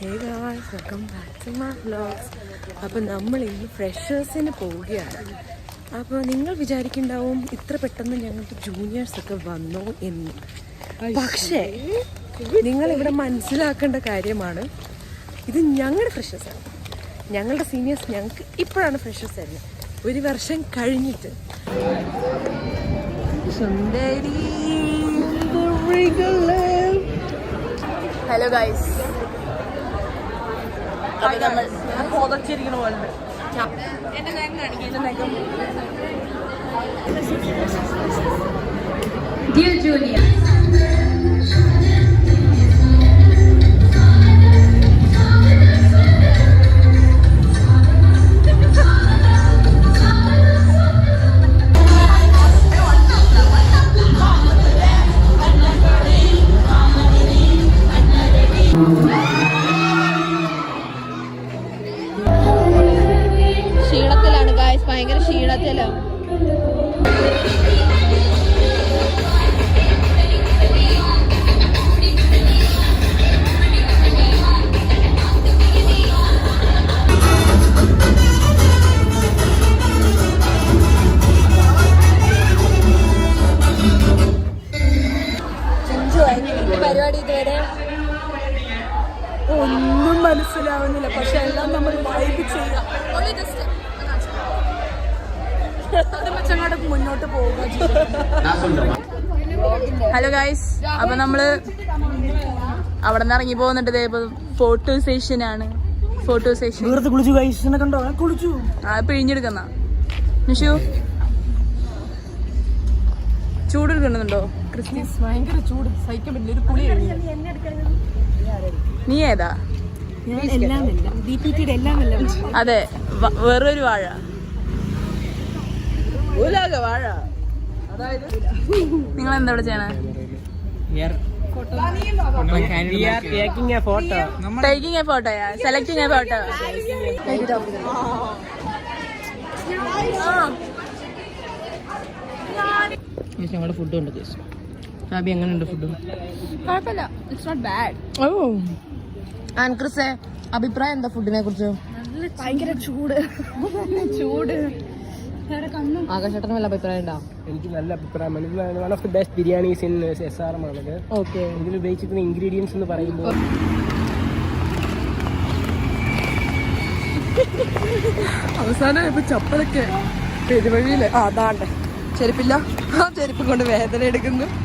Hey guys, welcome back to my vlogs. അപ്പോൾ നമ്മൾ ഇന്ന് ഫ്രഷേഴ്സിന് പോവുകയാണ്. അപ്പോൾ നിങ്ങൾ വിചാരിക്കുന്നുണ്ടാവും ഇത്ര പെട്ടെന്ന് ഞങ്ങൾക്ക് ജൂനിയേഴ്സൊക്കെ വന്നോ എന്ന്. പക്ഷേ നിങ്ങളിവിടെ മനസ്സിലാക്കേണ്ട കാര്യമാണ്, ഇത് ഞങ്ങളുടെ ഫ്രഷേഴ്സാണ്. ഞങ്ങളുടെ സീനിയേഴ്സ് ഞങ്ങൾക്ക് ഇപ്പോഴാണ് ഫ്രഷേഴ്സ് ആയിരുന്നത്, ഒരു വർഷം കഴിഞ്ഞിട്ട്. സുന്ദരി ഹലോ ഗൈസ്, പുതച്ചിരിക്കണ പോലെ ഡിയർ ജൂനിയർ, ക്ഷീണത്തിലാണ് ഗൈസ്, ഭയങ്കര ക്ഷീണത്തിലാണ്. പരിപാടി ഇതുവരെ ഒന്നും മനസ്സിലാവുന്നില്ല, പക്ഷെ എല്ലാം നമ്മൾ വൈബ് ചെയ്യാം. മുന്നോട്ട് പോവുക. ഹലോ ഗൈസ്, അപ്പൊ നമ്മള് അവിടെ നിന്ന് ഇറങ്ങി പോകുന്നുണ്ട്. ഫോട്ടോ സെഷനാണ്. ഫോട്ടോ സെഷൻ പിഴിഞ്ഞെടുക്കുന്ന നിഷു ചൂടെടുക്കുന്നുണ്ടോ? ക്രിസ്മസ് ഭയങ്കര ചൂട്, സഹിക്കാൻ പറ്റില്ല. ഒരു കുളി നീ ഏതാ? അതെ, വേറൊരു വാഴ. വാഴ. നിങ്ങൾ എന്താ ഇവിടെ ചെയ്യണേ? ടേക്കിംഗ് എ ഫോട്ടോയാ? Selecting a photo. ഞങ്ങളുടെ ഫുഡ് ഉണ്ട്. ഹാബി എങ്ങനെയുണ്ട് ഫുഡ്? കുഴപ്പമില്ല, ഇറ്റ്സ് നോട്ട് ബാഡ്. ഓ, ആൻക്രിസേ അഭിപ്രായം എന്താ ഫുഡിനെ കുറിച്ച്? ഭയങ്കര ചൂട്. ആകാശേട്ടന് വല്ല അഭിപ്രായം ഉണ്ടോ? എനിക്ക് നല്ല അഭിപ്രായമാണ്. ഇത് one of the best biryanis in SRM ആണത്. ഓക്കെ. ഇതിൽ ഉപയോഗിച്ചിരിക്കുന്ന ഇൻഗ്രീഡിയൻസ് എന്ന് പറയുമ്പോൾ അവസാനം ഇപ്പൊ ചപ്പലൊക്കെ പെരുവഴിയില് അതാണ്ട് ചെരുപ്പില്ല, ആ ചെരുപ്പ് കൊണ്ട് വേദന എടുക്കുന്നു.